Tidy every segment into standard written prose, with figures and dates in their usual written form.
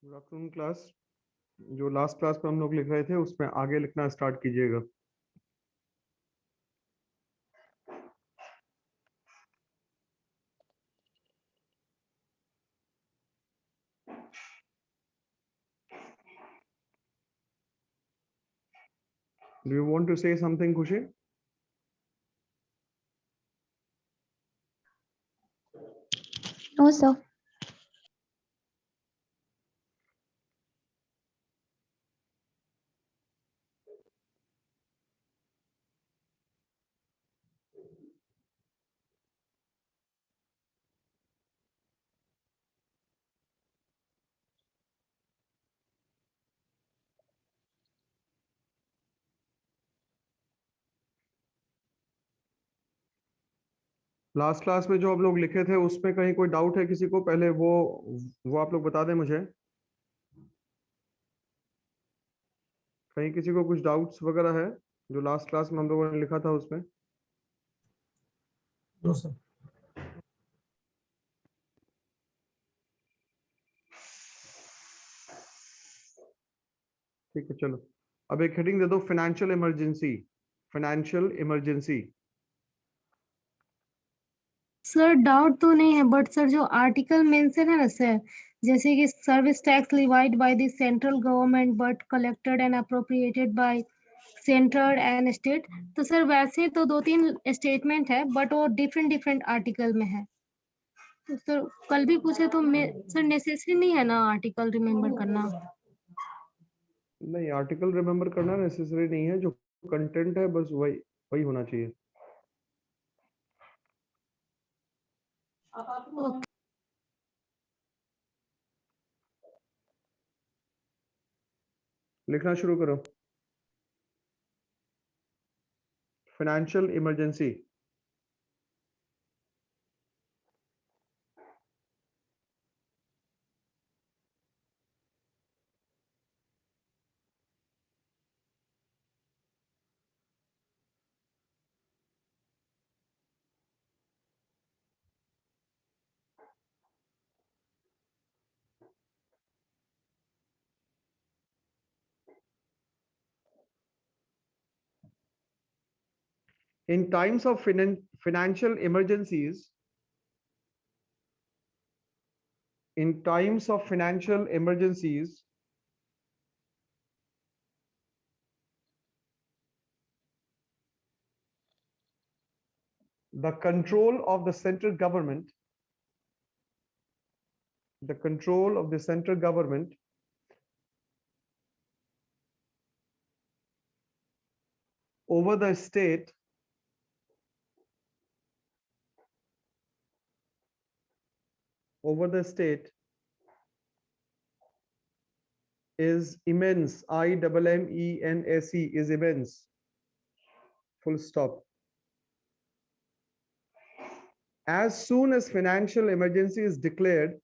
Good afternoon class. जो last class पे हम लोग लिख रहे थे उसमें आगे लिखना स्टार्ट कीजिएगा। Do you want to say something Khushi? No, sir. Last class में जो हम लोग लिखे थे उसमें कहीं कोई डाउट है किसी को? पहले वो आप लोग बता दें मुझे। कहीं किसी को कुछ डाउट्स वगैरह है जो लास्ट क्लास में हम लोगों ने लिखा था उसमें? No sir. ठीक है, चलो अब एक हेडिंग दे दो, financial emergency. Financial emergency. Sir doubt तो नहीं है, बट सर जो आर्टिकल मेंशन है ना सर, जैसे कि service tax levied by the central government but collected and appropriated by central and state, तो सर वैसे तो 2-3 स्टेटमेंट है बट वो डिफरेंट डिफरेंट आर्टिकल में है। तो सर कल भी पूछे तो सर नेसेसरी नहीं है ना आर्टिकल रिमेम्बर करना? नहीं, आर्टिकल रिमेम्बर करना नेसेसरी नहीं है, जो कंटेंट है बस वही वही होना चाहिए। ओके। लिखना शुरू करो। Financial emergency. In times of financial emergencies, in times of financial emergencies, the control of the central government, the control of the central government over the state is immense. IMMENSE is immense. Full stop. As soon as financial emergency is declared,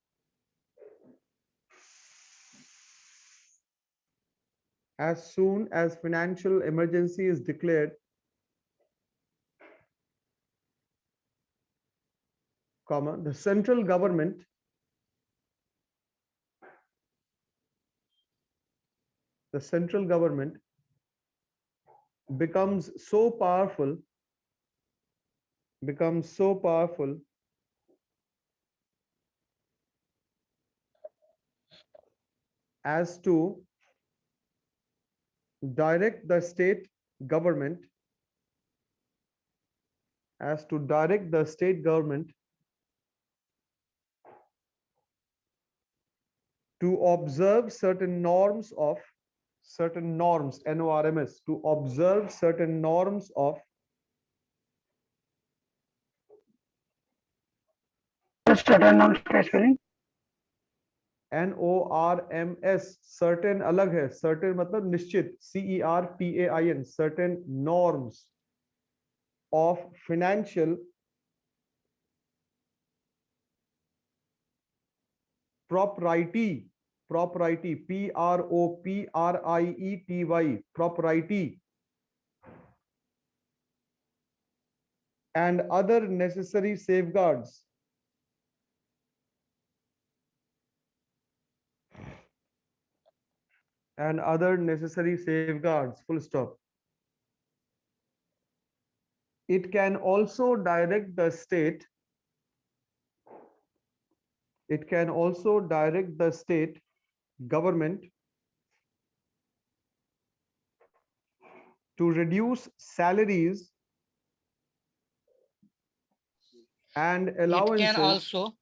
as soon as financial emergency is declared, comma, the central government becomes so powerful as to direct the state government to observe certain norms, NORMS, to observe certain norms of certain norms का spelling NORMS। certain अलग है, certain मतलब निश्चित, CERTAIN, certain norms of financial propriety, PROPRIETY, propriety, and other necessary safeguards and other necessary safeguards, full stop. It can also direct the state, it can also direct the state government to reduce salaries and It can allowances, also,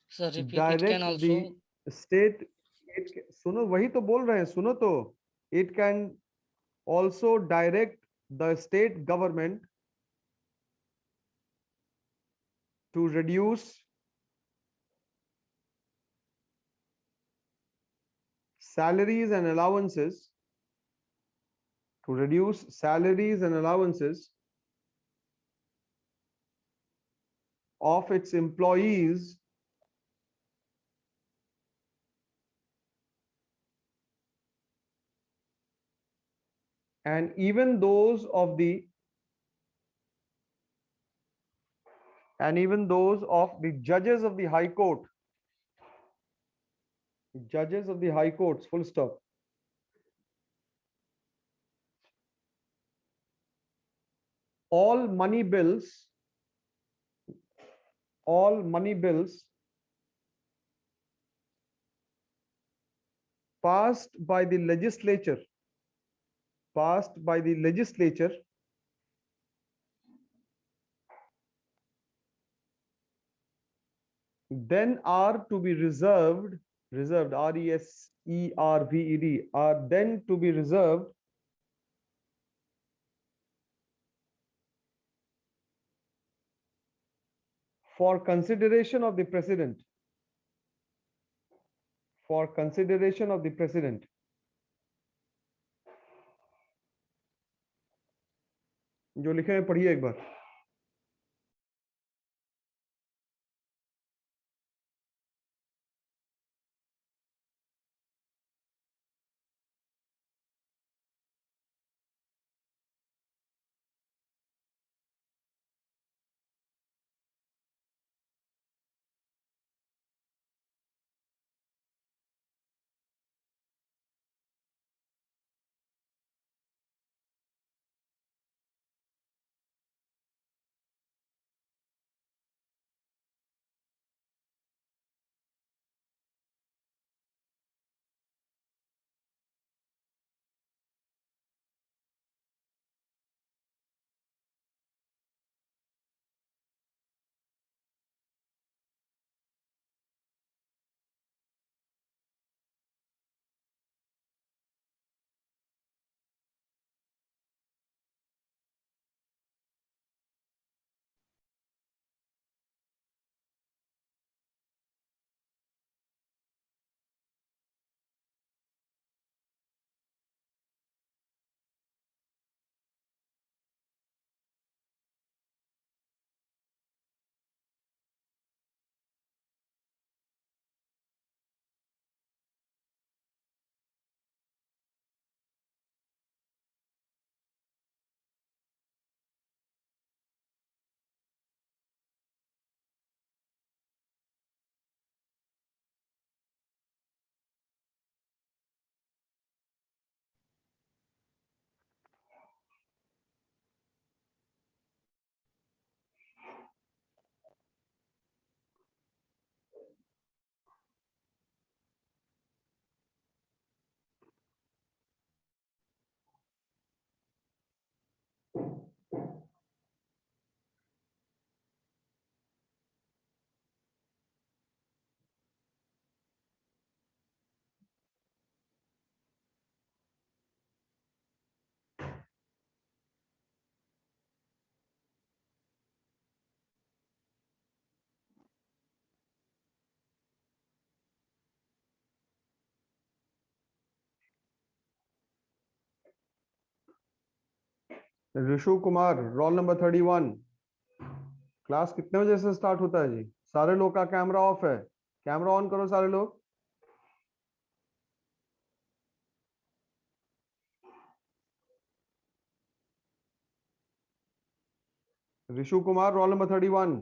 sir, repeat, it can direct the also, state, सुनो वही तो बोल रहे हैं, सुनो तो, it can also direct the state government to reduce salaries and allowances, to reduce salaries and allowances of its employees and even those of the judges of the high court, judges of the high courts, full stop. All money bills passed by the legislature then are to be reserved, reserved, are then to be reserved for consideration of the president, for consideration of the president. जो लिखे हैं पढ़िए एक बार. Rishu Kumar, roll number 31. Class कितने बजे से start होता है जी? सारे लोग का कैमरा ऑफ है, कैमरा ऑन करो सारे लोग. Rishu Kumar, roll number 31.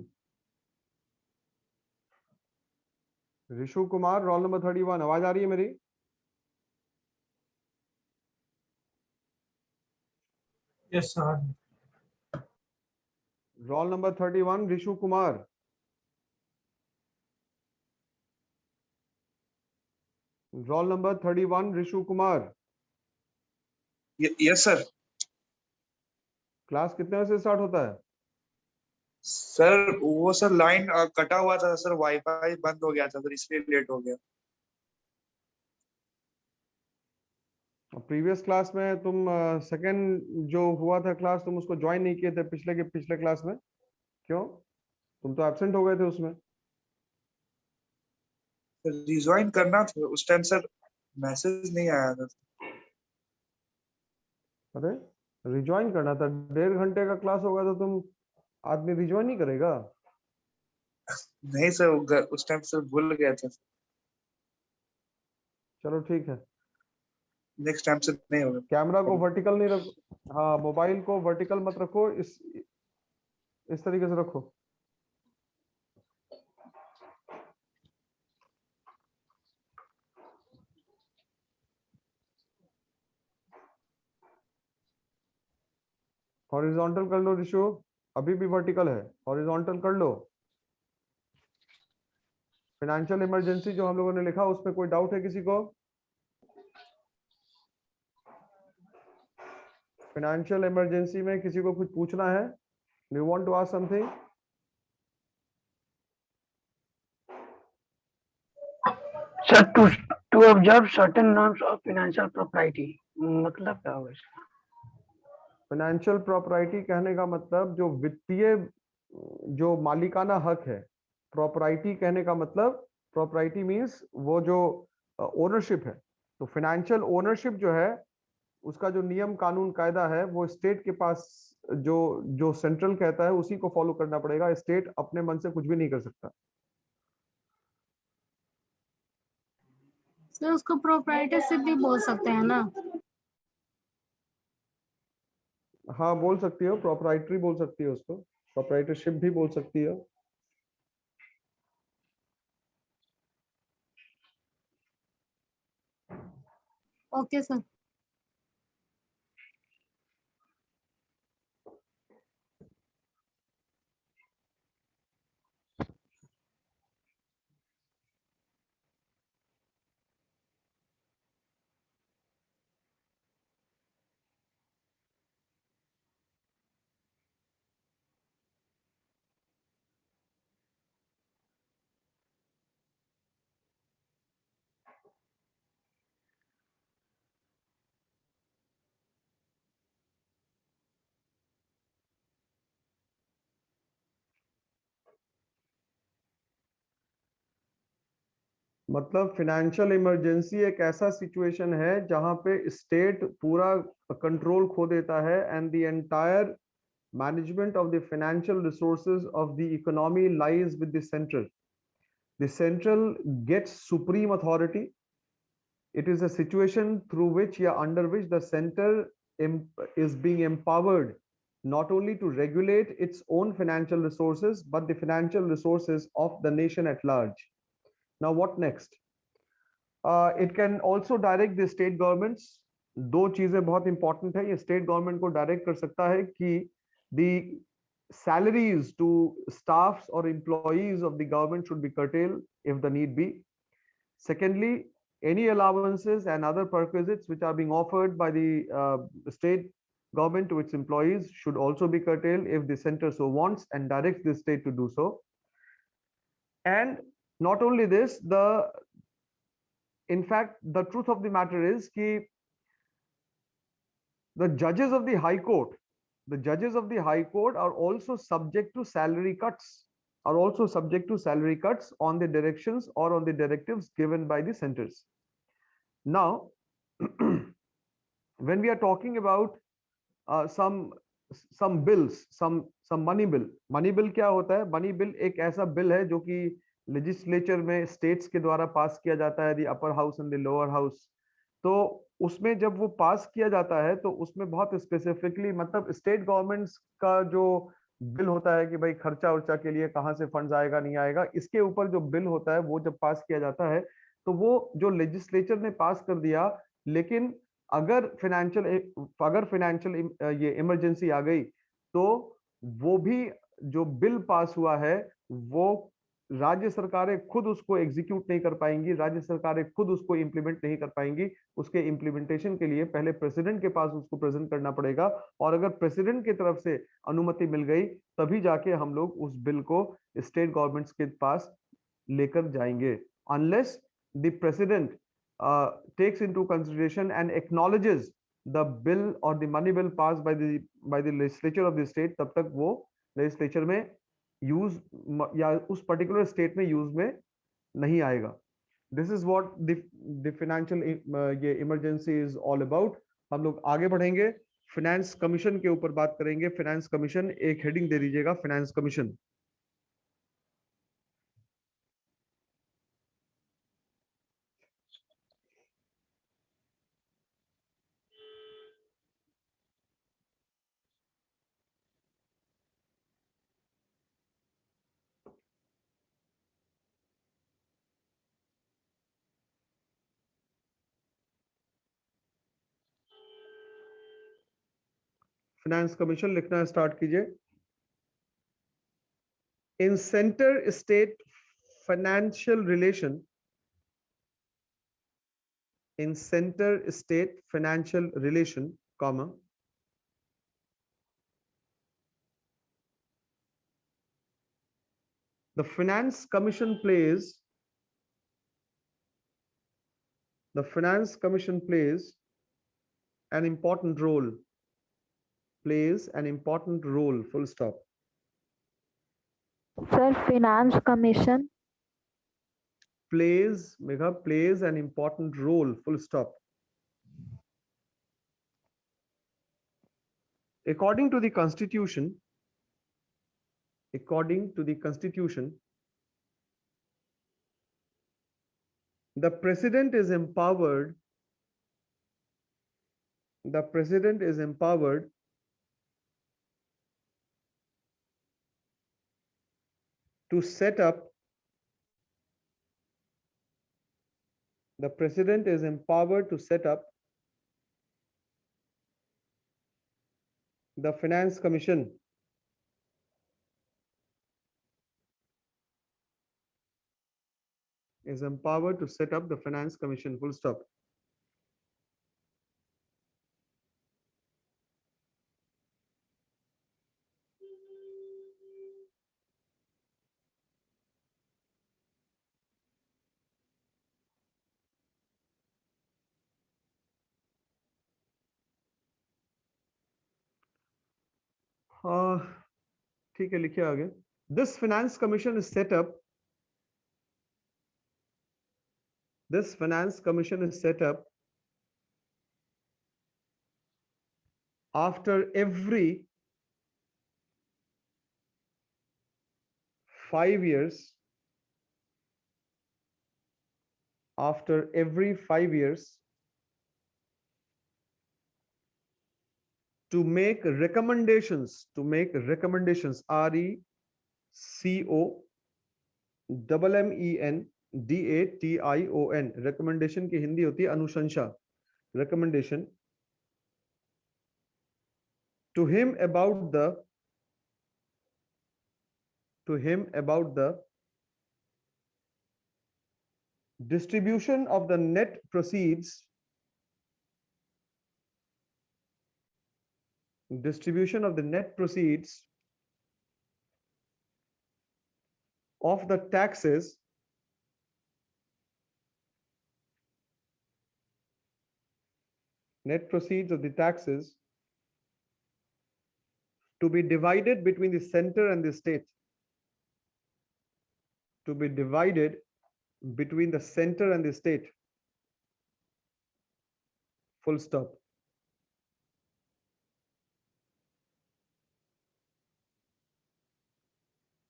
Rishu Kumar, roll number 31. आवाज आ रही है मेरी? Yes, sir. Roll number 31, Rishu Kumar. Roll number 31, Rishu Kumar. Yes sir. Class कितने बजे से स्टार्ट होता है? सर वो सर लाइन कटा हुआ था सर, वाईफाई बंद हो गया था सर, इसलिए लेट हो गया। प्रीवियस क्लास में तुम सेकंड जो हुआ था क्लास, तुम उसको ज्वाइन नहीं किए थे पिछले के पिछले क्लास में, क्यों? तुम तो एब्सेंट हो गए थे उसमें। रिज्वाइन करना था उस टाइम सर, मैसेज नहीं आया था। अरे रिज्वाइन करना था, 1.5 घंटे का क्लास होगा तो तुम आदमी रिज्वाइन नहीं करेगा? नहीं सर, उस टाइम सर भूल गया था। चलो ठीक है, नेक्स्ट टाइम से नहीं होगा। कैमरा को वर्टिकल नहीं रखो, हाँ मोबाइल को वर्टिकल मत रखो, इस तरीके से रखो। हॉरिजॉन्टल कर लो ऋषु, अभी भी वर्टिकल है, हॉरिजॉन्टल कर लो। फाइनेंशियल इमरजेंसी जो हम लोगों ने लिखा उसमें कोई डाउट है किसी को? फाइनेंशियल इमरजेंसी में किसी को कुछ पूछना है? Do you want to ask something? Sir, to observe certain norms of financial propriety. मतलब क्या होगा इसका? फाइनेंशियल प्रॉपर्टी कहने का मतलब जो वित्तीय जो मालिकाना हक है। प्रॉपर्टी कहने का मतलब, प्रॉपर्टी मींस वो जो ओनरशिप है। तो फाइनेंशियल ओनरशिप जो है उसका जो नियम कानून कायदा है वो स्टेट के पास, जो सेंट्रल कहता है उसी को फॉलो करना पड़ेगा। स्टेट अपने मन से कुछ भी नहीं कर सकता। सर उसको प्रोप्राइटरशिप भी बोल सकते हैं ना? हाँ बोल सकती हो, प्रोप्राइटरी बोल सकती है उसको, प्रोप्राइटरशिप भी बोल सकती है। Okay sir. मतलब फाइनेंशियल इमरजेंसी एक ऐसा सिचुएशन है जहां पे स्टेट पूरा कंट्रोल खो देता है and the entire management of the financial resources of the economy lies with the central. The central gets supreme authority. It is a situation through which, yeah, under which the center is being empowered not only to regulate its own financial resources but the financial resources of the nation at large. Now what next? It can also direct the state governments. दो चीजें बहुत important है, ये state government को direct कर सकता है कि the salaries to staffs or employees of the government should be curtailed if the need be. Secondly, any allowances and other perquisites which are being offered by the state government to its employees should also be curtailed if the center so wants and directs the state to do so. And not only this, in fact, the truth of the matter is that the judges of the High Court, are also subject to salary cuts, on the directions or on the directives given by the centers. Now, when we are talking about some bills, some money bill क्या होता है? Money bill एक ऐसा bill है जो कि legislature में states के द्वारा पास किया जाता है, the upper house and the lower house. तो उसमें जब वो पास किया जाता है तो उसमें बहुत स्पेसिफिकली, मतलब स्टेट गवर्नमेंट्स का जो बिल होता है कि भाई खर्चा उर्चा के लिए कहाँ से फंड्स आएगा नहीं आएगा, इसके ऊपर जो बिल होता है वो जब पास किया जाता है तो वो जो लेजिस्लेचर ने पास कर दिया, लेकिन अगर फाइनेंशियल ये इमरजेंसी आ गई तो वो भी जो बिल पास हुआ है वो राज्य सरकारें खुद उसको एग्जीक्यूट नहीं कर पाएंगी, राज्य सरकारें खुद उसको इंप्लीमेंट नहीं कर पाएंगी। उसके इंप्लीमेंटेशन के लिए पहले प्रेसिडेंट के पास उसको प्रेजेंट करना पड़ेगा, और अगर प्रेसिडेंट की तरफ से अनुमति मिल गई तभी जाके हम लोग उस बिल को स्टेट गवर्नमेंट्स के पास लेकर जाएंगे। Unless the president takes into consideration and acknowledges the bill or the money bill passed by the legislature of the state, तब तक वो legislature में यूज या उस पर्टिकुलर स्टेट में यूज में नहीं आएगा। This is what the financial ये इमरजेंसी इज ऑल अबाउट। हम लोग आगे बढ़ेंगे, फाइनेंस कमीशन के ऊपर बात करेंगे। फाइनेंस कमीशन, एक हेडिंग दे दीजिएगा, फाइनेंस कमीशन। फाइनेंस कमीशन लिखना स्टार्ट कीजिए। In centre state financial relation, in center state financial relation, comma, the finance commission plays an important role, full stop. Sir, Finance Commission plays an important role, full stop. According to the constitution, the president is empowered to set up the finance commission full stop. ठीक है, लिखिए आगे। This finance commission is set up after every 5 years, to make recommendations, RECOMMENDATION, recommendation की हिंदी होती है अनुशंसा, recommendation to him about the distribution of the net proceeds of the taxes to be divided between the center and the state, full stop.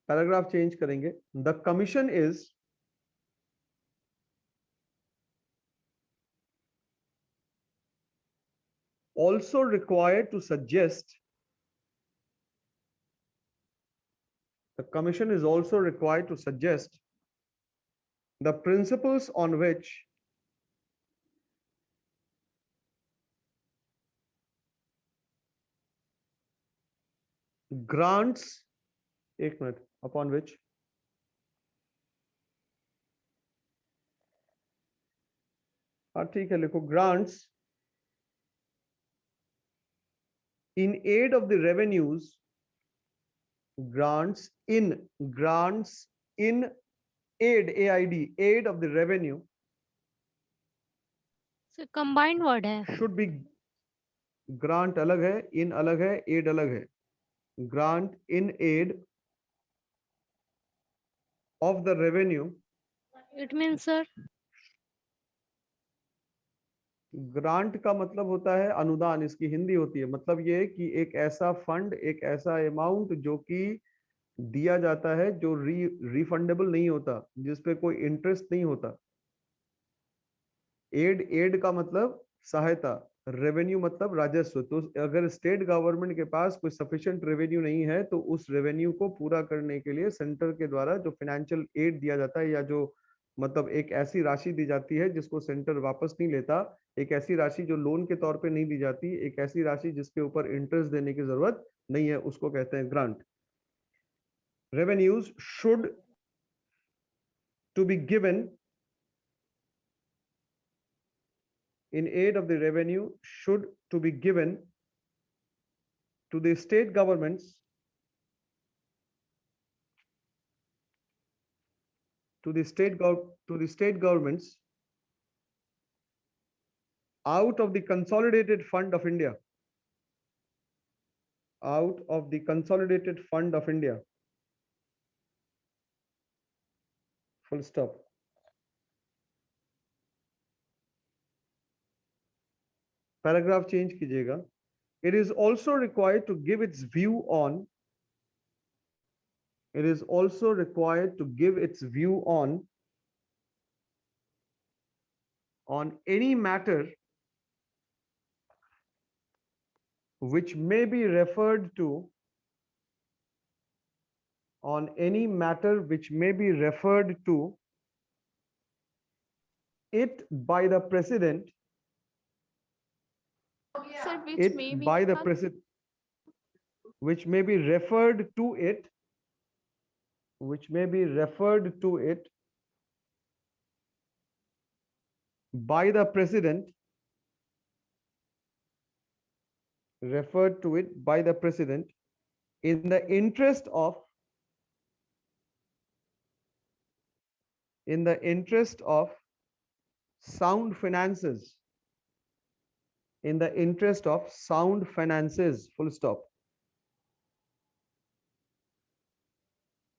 Paragraph change करेंगे। The commission is also required to suggest the commission is also required to suggest the principles on which grants, एक minute, upon which हाँ ठीक है, लिखो grants in aid of the revenues, grants in aid, aid of the revenue combined word है. should be, grant अलग है, in अलग है, aid अलग है. Grant in aid of the revenue, it mean sir grant का मतलब होता है अनुदान, इसकी हिंदी होती है. मतलब ये कि एक ऐसा फंड, एक ऐसा अमाउंट जो कि दिया जाता है, जो रिफंडेबल नहीं होता, जिसपे कोई इंटरेस्ट नहीं होता. एड का मतलब सहायता, रेवेन्यू मतलब राजस्व. तो अगर स्टेट गवर्नमेंट के पास कोई सफिशिएंट रेवेन्यू नहीं है, तो उस रेवेन्यू को पूरा करने के लिए सेंटर के द्वारा जो फाइनेंशियल एड दिया जाता है, या जो मतलब एक ऐसी राशि दी जाती है जिसको सेंटर वापस नहीं लेता, एक ऐसी राशि जो लोन के तौर पे नहीं दी जाती, एक ऐसी राशि जिसके ऊपर इंटरेस्ट देने की जरूरत नहीं है, उसको कहते हैं grant. Revenues should to be given in aid of the revenue should to be given to the state governments, to the state governments out of the consolidated fund of India, out of the consolidated fund of India, full stop. Paragraph change कीजिएगा. It is also required to give its view on, it is also required to give its view on any matter which may be referred to, on any matter which may be referred to it by the president, Sir, which it may be by the what? president, which may be referred to it, which may be referred to it by the president, referred to it by the president in the interest of, in the interest of sound finances, in the interest of sound finances, full stop.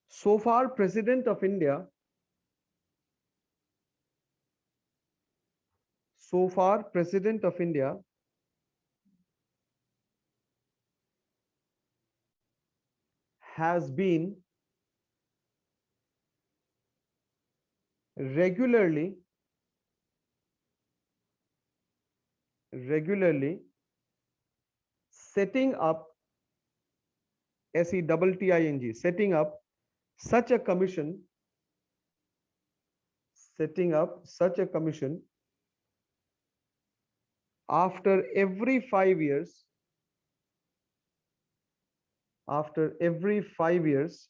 So far, President of India, so far President of India has been regularly setting up, SETTING, setting up such a commission, setting up such a commission after every 5 years, after every 5 years,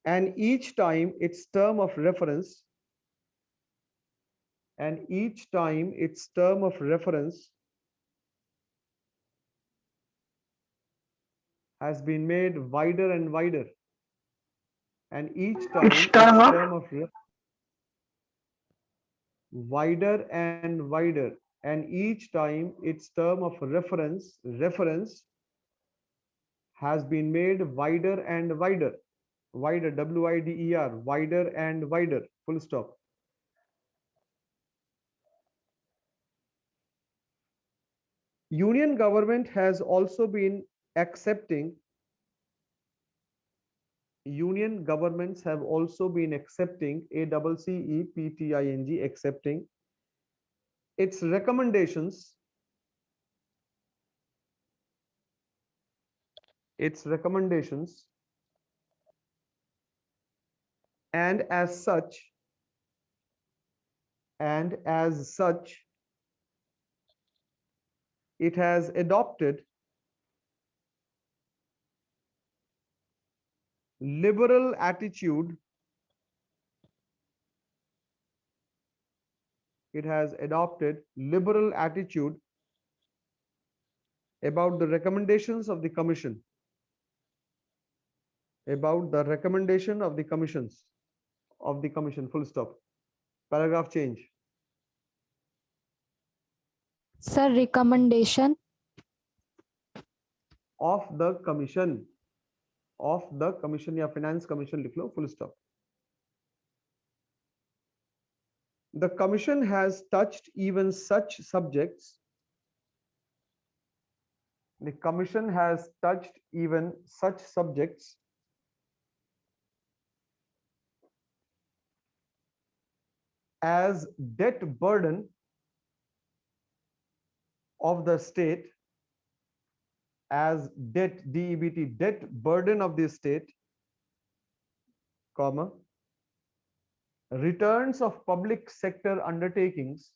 and each time its term of reference, and each time its term of reference has been made wider and wider, and each time its term of wider and wider, and each time its term of reference has been made wider and wider, wider, WIDER, wider and wider, full stop. Union government has also been accepting, union governments have also been accepting, ACCEPTING, accepting its recommendations, and as such and as such it has adopted liberal attitude. It has adopted liberal attitude about the recommendations of the commission. About the recommendation of the commissions of the commission. Full stop. Paragraph change. Sir, recommendation. Of the commission. Of the commission या finance commission लिख लो. Full stop. The commission has touched even such subjects. The commission has touched even such subjects as debt burden of the state, as debt, DEBT, debt burden of the state, comma, returns of public sector undertakings,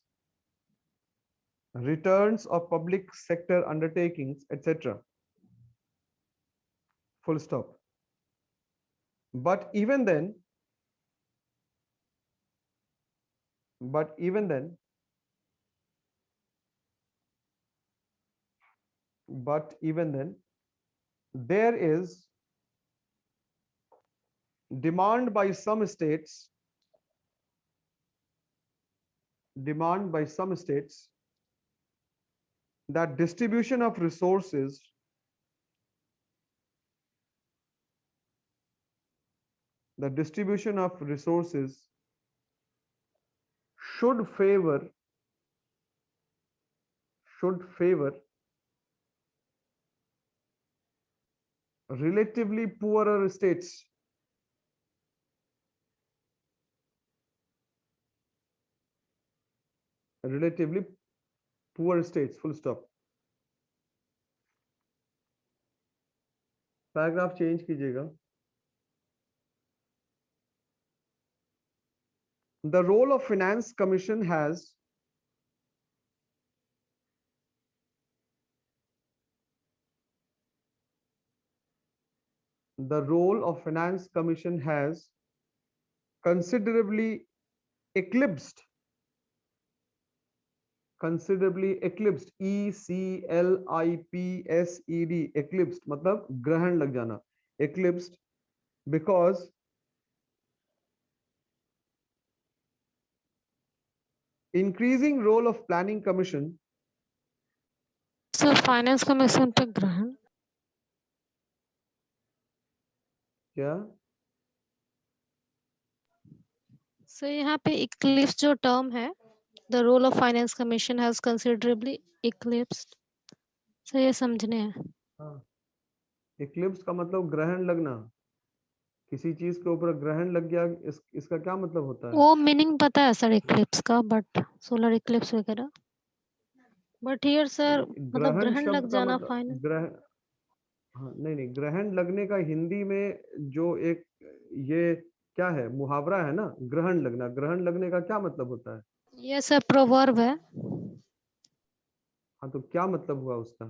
returns of public sector undertakings, etc. Full stop. But even then, there is demand by some states, that distribution of resources should favor relatively poorer states. Relatively poor states. Full stop. Paragraph change कीजिएगा. The role of finance commission has considerably eclipsed, ECLIPSED, eclipsed मतलब ग्रहण लग जाना, eclipsed, because increasing role of planning commission. Sir finance commission पे ग्रहण. क्या sir यहाँ पे इक्लिप्स जो टर्म है, the role of finance commission has considerably eclipsed. Sir ये समझने हैं. हाँ, इक्लिप्स का मतलब ग्रहण लगना, किसी चीज के ऊपर ग्रहण लग गया, इसका क्या मतलब होता है? वो मीनिंग पता है सर इक्लिप्स का, बट सोलर इक्लिप्स वगैरह. बट हियर सर मतलब ग्रहण लग जाना फाइनेंस. ग्रहण, हाँ नहीं, ग्रहण लगने का हिंदी में जो एक ये क्या है, मुहावरा है ना, ग्रहण लगना. ग्रहण लगने का क्या मतलब होता है? ये सर प्रोवर्ब है. हाँ तो क्या मतलब हुआ उसका?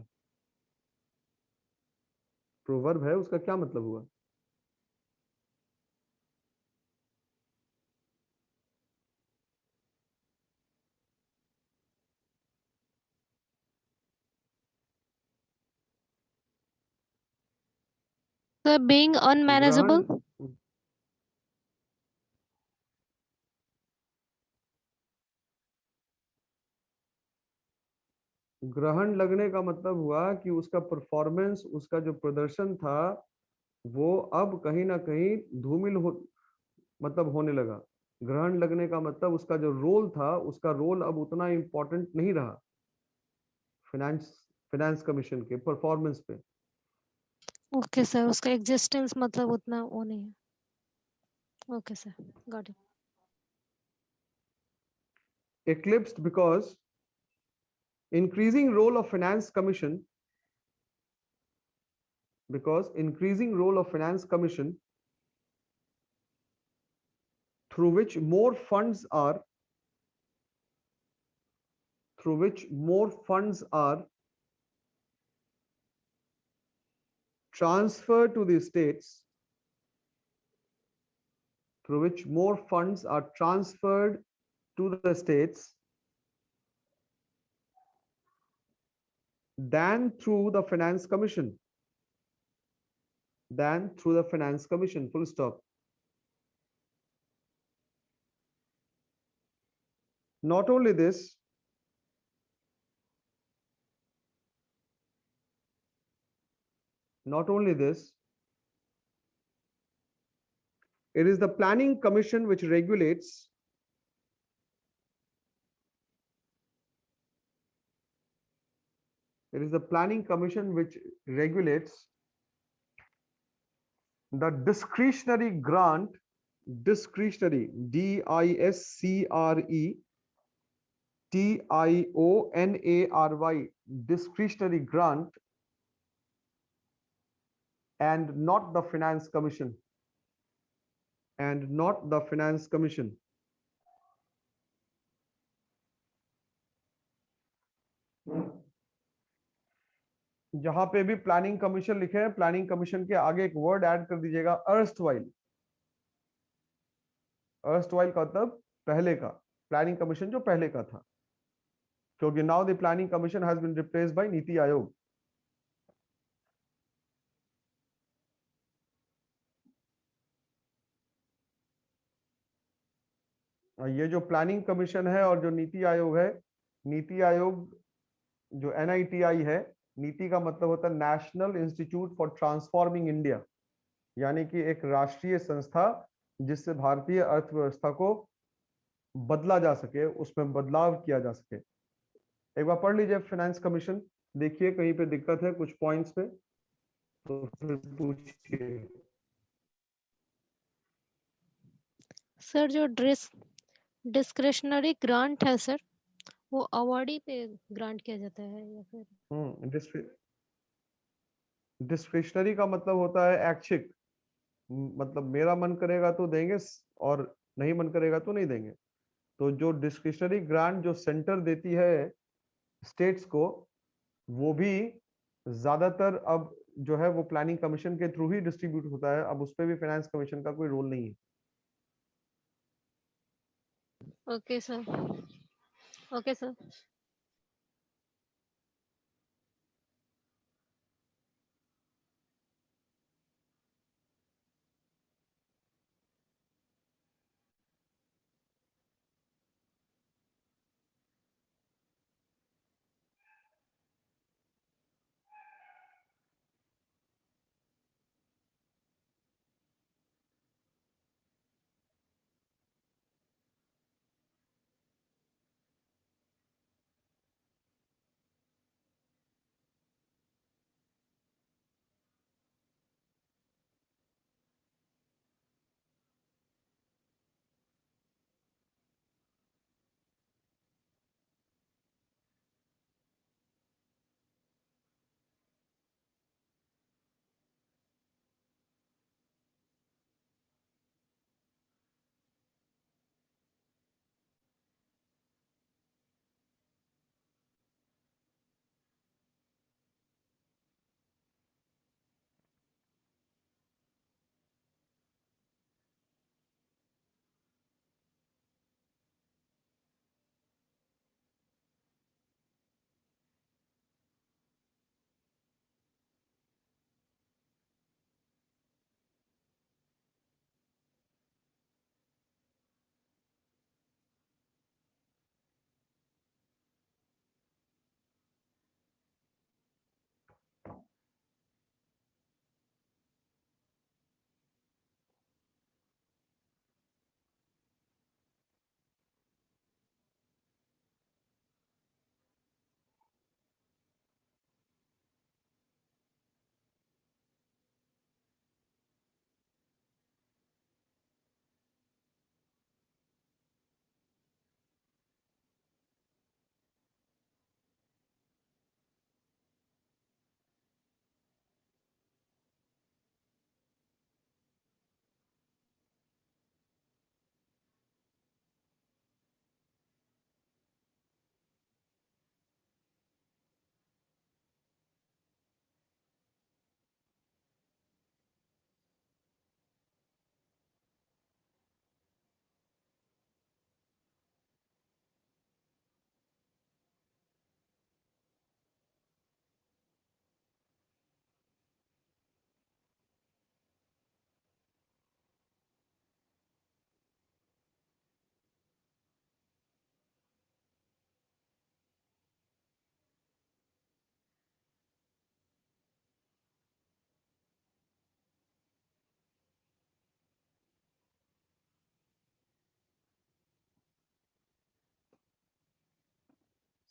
प्रोवर्ब है, उसका क्या मतलब हुआ? Sir being unmanageable. ग्रहण लगने का मतलब हुआ कि उसका परफॉर्मेंस, उसका जो प्रदर्शन था वो अब कहीं ना कहीं धूमिल मतलब होने लगा. ग्रहण लगने का मतलब उसका जो रोल था, उसका रोल अब उतना इम्पोर्टेंट नहीं रहा फाइनेंस कमीशन के परफॉर्मेंस पे. ओके सर, उसका एग्जिस्टेंस मतलब उतना वो नहीं है. Okay sir, got it. Eclipsed because increasing role of finance commission, through which more funds are through which more funds are transferred to the states, through which more funds are transferred to the states than through the Finance Commission. Than through the Finance Commission, full stop. Not only this, it is the Planning Commission which regulates the discretionary grant, discretionary, DISCRETIONARY, discretionary grant, and not the Finance Commission. And not the Finance Commission. जहां पे भी planning commission लिखे हैं, planning commission के आगे एक word add कर दीजिएगा, अर्स्टवाइल। अर्स्टवाइल का मतलब पहले का, प्लानिंग कमीशन जो पहले का था, क्योंकि now the planning commission has been replaced by NITI Aayog. ये जो प्लानिंग कमीशन है और जो नीति आयोग है, नीति आयोग जो NITI है, नीति का मतलब होता है national institute for transforming India, यानी कि एक राष्ट्रीय संस्था जिससे भारतीय अर्थव्यवस्था को बदला जा सके, उसमें बदलाव किया जा सके। एक बार पढ़ लीजिए फाइनेंस कमीशन, देखिए कहीं पे दिक्कत है कुछ पॉइंट्स पे तो फिर पूछिए। सर जो डिस्क्रिशनरी ग्रांट है सर, वो अवार्डी पे ग्रांट किया जाता है या फिर? डिस्क्रिशनरी का मतलब होता है ऐच्छिक, मतलब मेरा मन करेगा तो देंगे और नहीं मन करेगा तो नहीं देंगे। तो जो डिस्क्रिशनरी ग्रांट जो सेंटर देती है स्टेट्स को, वो भी ज्यादातर अब जो है वो प्लानिंग कमीशन के थ्रू ही डिस्ट्रीब्यूट होता है। अब उस पर भी फाइनेंस कमीशन का कोई रोल नहीं है। Okay sir, okay sir.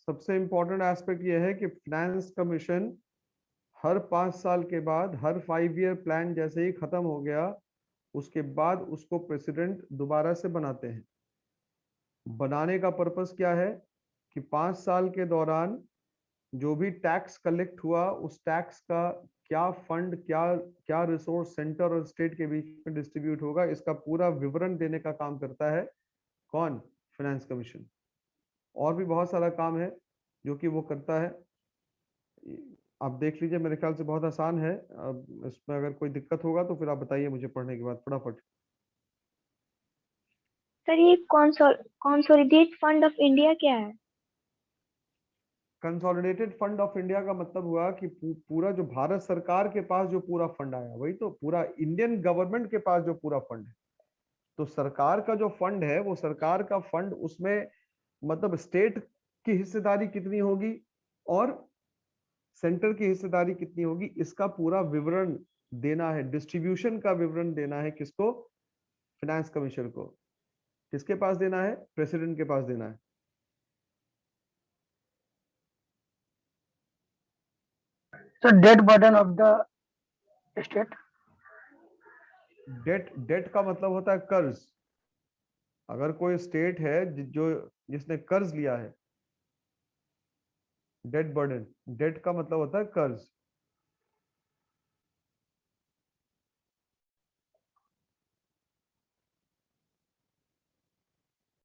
सबसे इंपॉर्टेंट एस्पेक्ट ये है कि फाइनेंस कमीशन हर 5 साल के बाद, हर 5 ईयर प्लान जैसे ही खत्म हो गया उसके बाद उसको प्रेसिडेंट दोबारा से बनाते हैं। बनाने का पर्पस क्या है कि 5 साल के दौरान जो भी टैक्स कलेक्ट हुआ उस टैक्स का क्या फंड, क्या रिसोर्स सेंटर और स्टेट के बीच में डिस्ट्रीब्यूट होगा, इसका पूरा विवरण देने का काम करता है कौन? Finance commission. और भी बहुत सारा काम है जो कि वो करता है, आप देख लीजिए, मेरे ख्याल से बहुत आसान है। अब इसमें अगर कोई दिक्कत होगा तो फिर आप बताइए मुझे पढ़ने के बाद फटाफट। सर ये कंसोलिडेट फंड ऑफ इंडिया क्या है? कंसोलिडेटेड फंड ऑफ इंडिया का मतलब हुआ कि पूरा जो भारत सरकार के पास जो पूरा फंड आया, वही तो पूरा इंडियन गवर्नमेंट के पास जो पूरा फंड है। तो सरकार का जो फंड है वो सरकार का फंड, उसमें मतलब स्टेट की हिस्सेदारी कितनी होगी और सेंटर की हिस्सेदारी कितनी होगी, इसका पूरा विवरण देना है, डिस्ट्रीब्यूशन का विवरण देना है किसको? फाइनेंस कमीशन को। किसके पास देना है? प्रेसिडेंट के पास देना है। So debt burden of the state. Debt का मतलब होता है कर्ज। अगर कोई स्टेट है जिसने कर्ज लिया है, डेट बर्डन, डेट का मतलब होता है कर्ज।